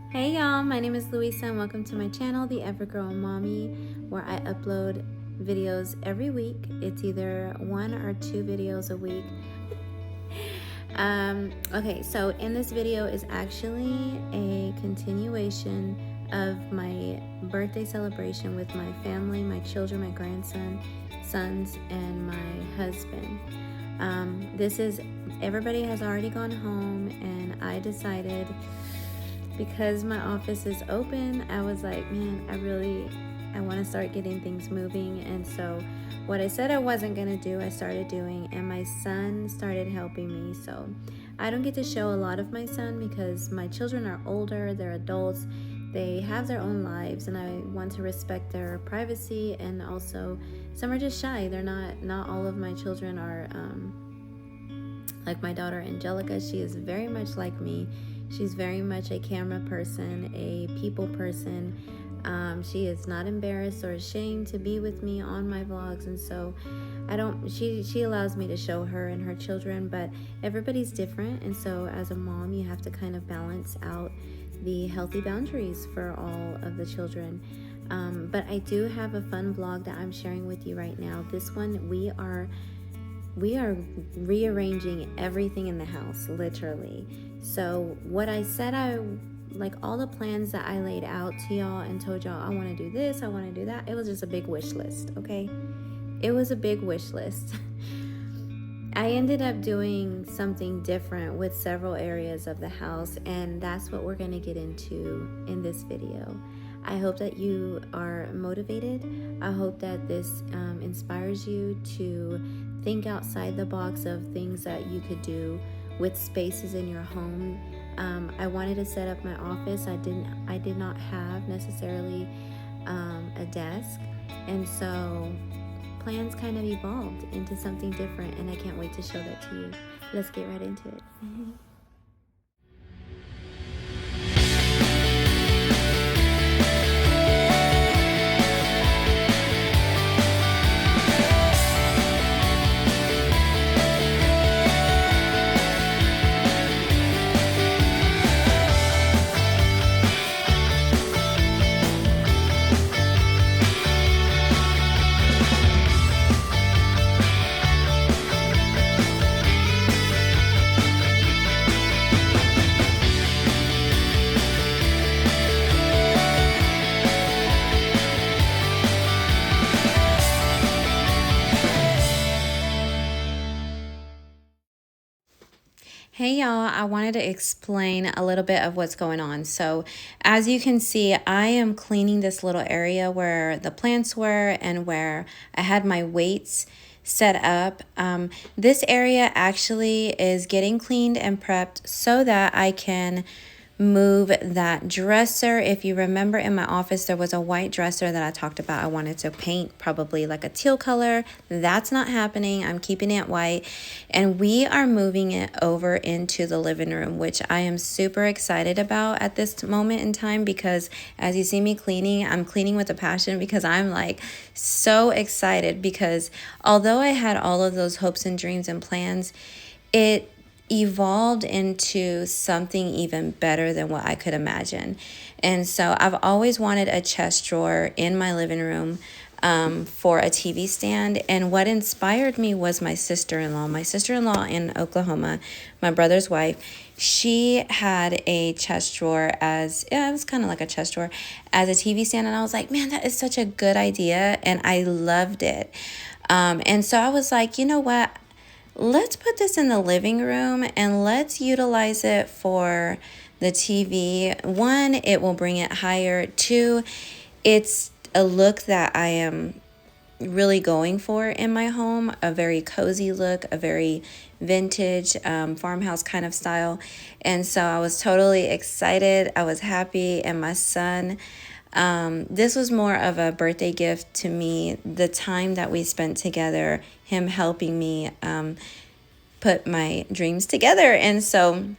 Hey y'all, my name is Louisa and welcome to my channel, The Evergirl Mommy, where I upload videos every week. It's either 1 or 2 videos a week. Okay, so in this video is actually a continuation of my birthday celebration with my family, my children, my grandson, sons, and my husband. Everybody has already gone home, and I decided, because my office is open, I was like, man, I want to start getting things moving. And so what I said I wasn't going to do, I started doing, and my son started helping me. So I don't get to show a lot of my son because my children are older, they're adults, they have their own lives, and I want to respect their privacy. And also, some are just shy. They're not all of my children are like my daughter Angelica. She is very much like me. She's very much a camera person, a people person. She is not embarrassed or ashamed to be with me on my vlogs, and so she allows me to show her and her children, but everybody's different, and so as a mom you have to kind of balance out the healthy boundaries for all of the children. But I do have a fun vlog that I'm sharing with you right now. This one, we are rearranging everything in the house, literally. So what I said, all the plans that I laid out to y'all and told y'all I want to do this, I want to do that, it was just a big wish list, okay? It was a big wish list. I ended up doing something different with several areas of the house, and that's what we're going to get into in this video. I hope that you are motivated. I hope that this inspires you to think outside the box of things that you could do with spaces in your home. I wanted to set up my office. I did not have necessarily a desk, and so plans kind of evolved into something different, and I can't wait to show that to you. Let's get right into it. Hey y'all, I wanted to explain a little bit of what's going on. So as you can see, I am cleaning this little area where the plants were and where I had my weights set up. This area actually is getting cleaned and prepped so that I can move that dresser. If you remember, in my office there was a white dresser that I talked about I wanted to paint probably like a teal color. That's not happening. I'm keeping it white, and we are moving it over into the living room, which I am super excited about at this moment in time, because as you see me cleaning, I'm cleaning with a passion, because I'm like so excited, because although I had all of those hopes and dreams and plans, it evolved into something even better than what I could imagine. And so I've always wanted a chest drawer in my living room for a TV stand. And what inspired me was my sister-in-law. My sister-in-law in Oklahoma, my brother's wife, she had a chest drawer it was kind of like a chest drawer as a TV stand. And I was like, man, that is such a good idea. And I loved it. And so I was like, you know what? Let's put this in the living room and let's utilize it for the TV. 1, it will bring it higher. 2, it's a look that I am really going for in my home, a very cozy look, a very vintage farmhouse kind of style. And so I was totally excited. I was happy. And my son, this was more of a birthday gift to me. The time that we spent together, him helping me put my dreams together. And so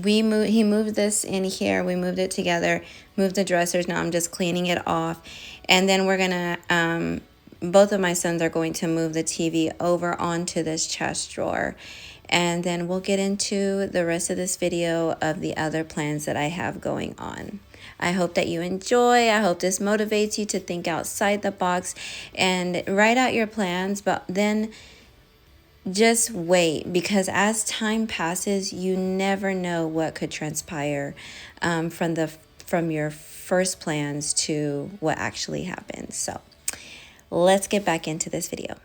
he moved this in here. We moved it together, moved the dressers. Now I'm just cleaning it off. And then we're gonna, both of my sons are going to move the TV over onto this chest drawer. and then we'll get into the rest of this video of the other plans that I have going on. I hope that you enjoy. I hope this motivates you to think outside the box and write out your plans, but then just wait, because as time passes, you never know what could transpire from your first plans to what actually happens. So let's get back into this video.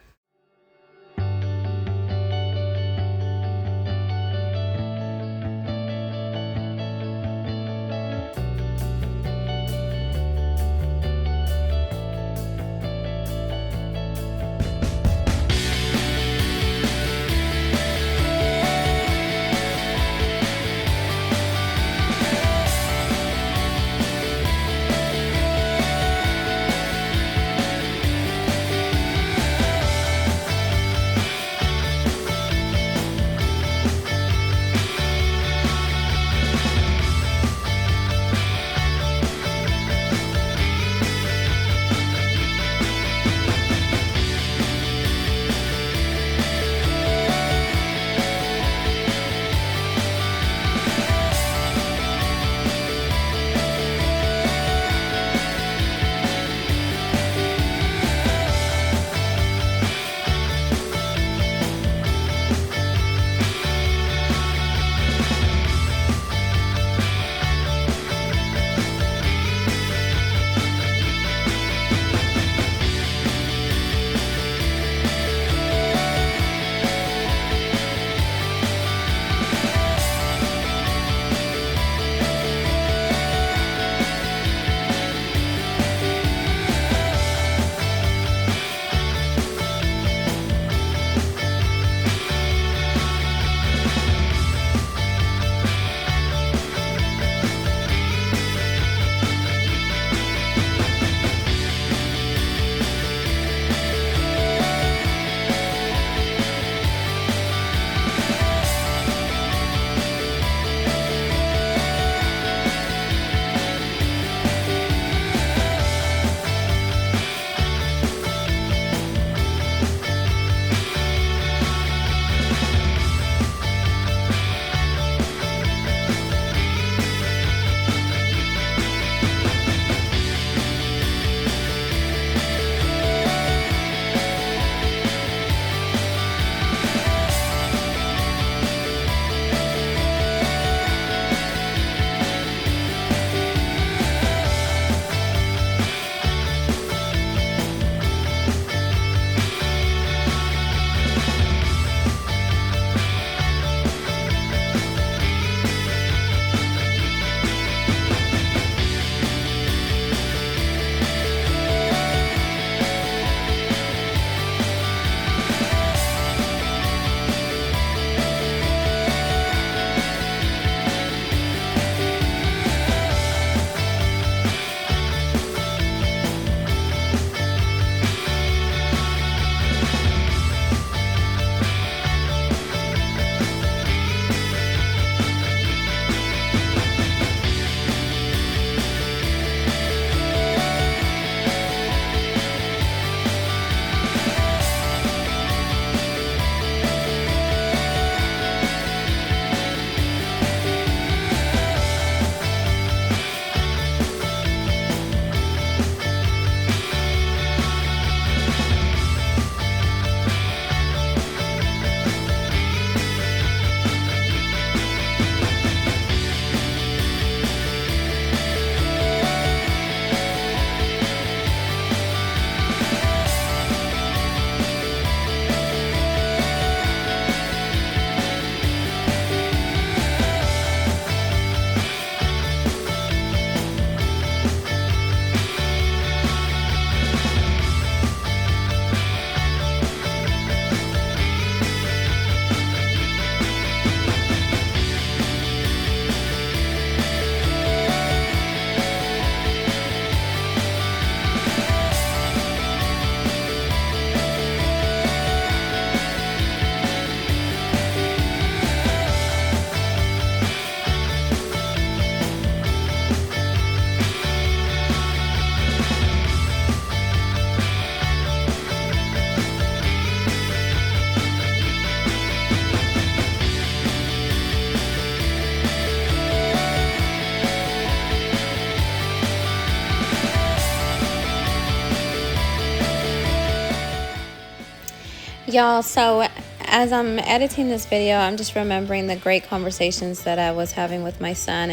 Y'all, so as I'm editing this video, I'm just remembering the great conversations that I was having with my son.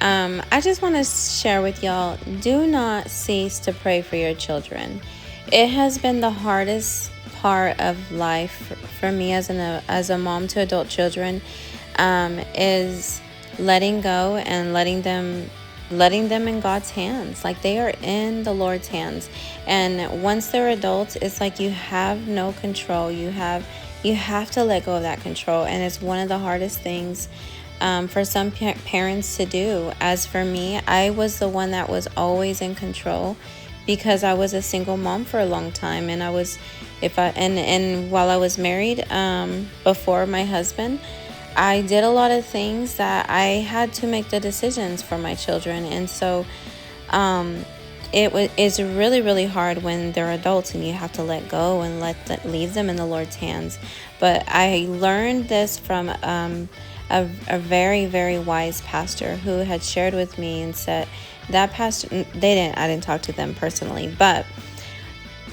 And I just want to share with y'all, do not cease to pray for your children. It has been the hardest part of life for me as a mom to adult children, is letting go and letting them in God's hands. Like, they are in the Lord's hands. And once they're adults, it's like you have no control. You have to let go of that control. And it's one of the hardest things for some parents to do. As for me, I was the one that was always in control because I was a single mom for a long time. And and while I was married, before my husband, I did a lot of things that I had to make the decisions for my children. And so it's really, really hard when they're adults and you have to let go and leave them in the Lord's hands. But I learned this from a very, very wise pastor who had shared with me and said that pastor, I didn't talk to them personally, but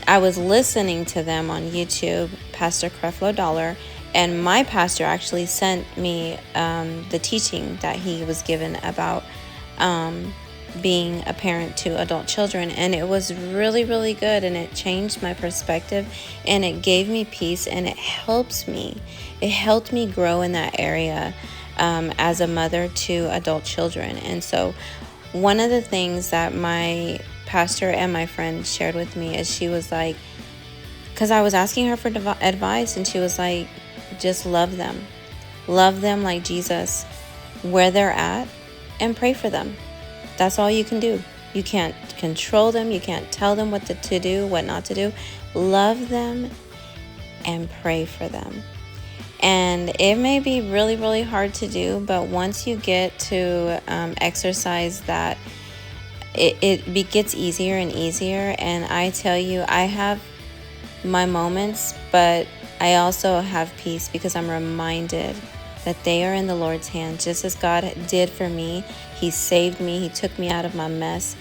I was listening to them on YouTube, Pastor Creflo Dollar, and my pastor actually sent me the teaching that he was given about being a parent to adult children. And it was really, really good. And it changed my perspective. And it gave me peace. And it helped me. It helped me grow in that area as a mother to adult children. And so one of the things that my pastor and my friend shared with me is she was like, because I was asking her for advice, and she was like, just love them. Love them like Jesus, where they're at, and pray for them. That's all you can do. You can't control them. You can't tell them what to do, what not to do. Love them and pray for them. And it may be really, really hard to do, but once you get to exercise that, it gets easier and easier. And I tell you, I have my moments, but I also have peace because I'm reminded that they are in the Lord's hand. Just as God did for me, He saved me, He took me out of my mess.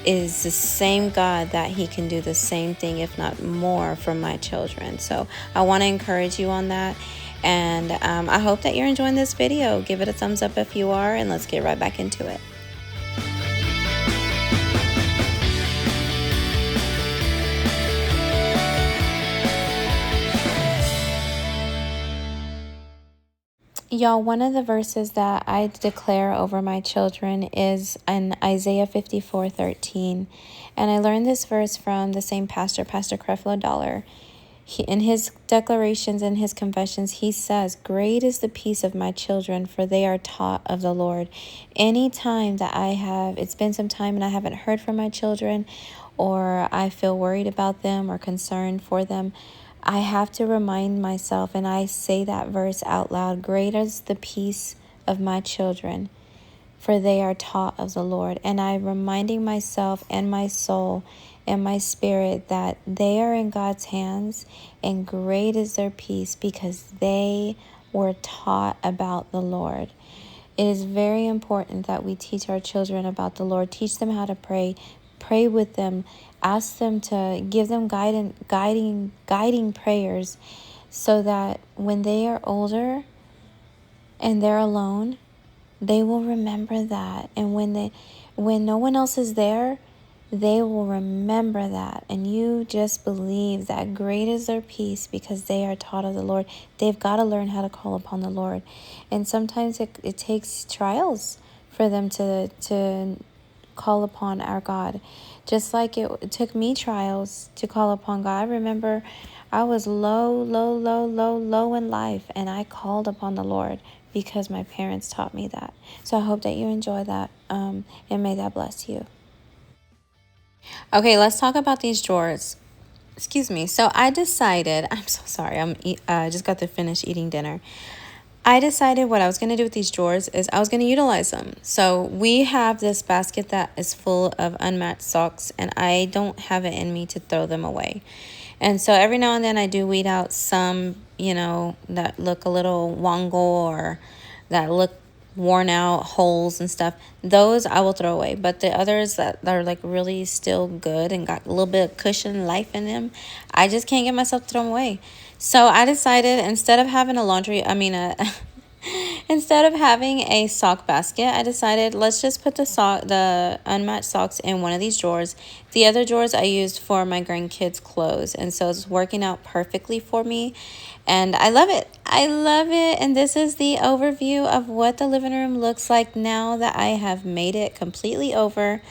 It is the same God that He can do the same thing, if not more, for my children. So I want to encourage you on that. And I hope that you're enjoying this video. Give it a thumbs up if you are, and let's get right back into it. Y'all, one of the verses that I declare over my children is in Isaiah 54:13. And I learned this verse from the same pastor, Pastor Creflo Dollar. In his declarations and his confessions, he says, "Great is the peace of my children, for they are taught of the Lord." Any time that it's been some time and I haven't heard from my children, or I feel worried about them or concerned for them, I have to remind myself, and I say that verse out loud: "Great is the peace of my children, for they are taught of the Lord." And I'm reminding myself and my soul and my spirit that they are in God's hands, and great is their peace because they were taught about the Lord. It is very important that we teach our children about the Lord, teach them how to pray with them, ask them to give them guiding prayers, so that when they are older and they're alone, they will remember that. And when no one else is there, they will remember that. And you just believe that great is their peace because they are taught of the Lord. They've got to learn how to call upon the Lord. And sometimes it takes trials for them to call upon our God. Just like it took me trials to call upon God. I remember I was low in life, and I called upon the Lord because my parents taught me that. So I hope that you enjoy that, and may that bless you. Okay, let's talk about these drawers. Excuse me. So I decided, I'm so sorry, I just got to finish eating dinner. I decided what I was going to do with these drawers is I was going to utilize them. So we have this basket that is full of unmatched socks, and I don't have it in me to throw them away. And so every now and then I do weed out some, that look a little wongo, or that look worn out holes and stuff, those I will throw away. But the others that are like really still good and got a little bit of cushion life in them, I just can't get myself to throw them away. So I decided, instead of having a instead of having a sock basket, I decided, let's just put the unmatched socks in one of these drawers. The other drawers I used for my grandkids' clothes, and so it's working out perfectly for me, and I love it. I love it. And this is the overview of what the living room looks like now that I have made it completely over.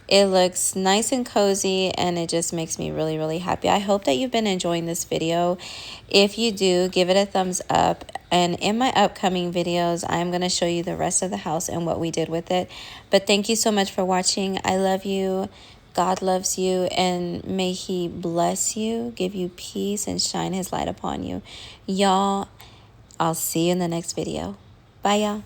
It looks nice and cozy, and it just makes me really, really happy. I hope that you've been enjoying this video. If you do, give it a thumbs up. And in my upcoming videos, I'm going to show you the rest of the house and what we did with it. But thank you so much for watching. I love you. God loves you, and may He bless you, give you peace, and shine His light upon you. Y'all, I'll see you in the next video. Bye, y'all.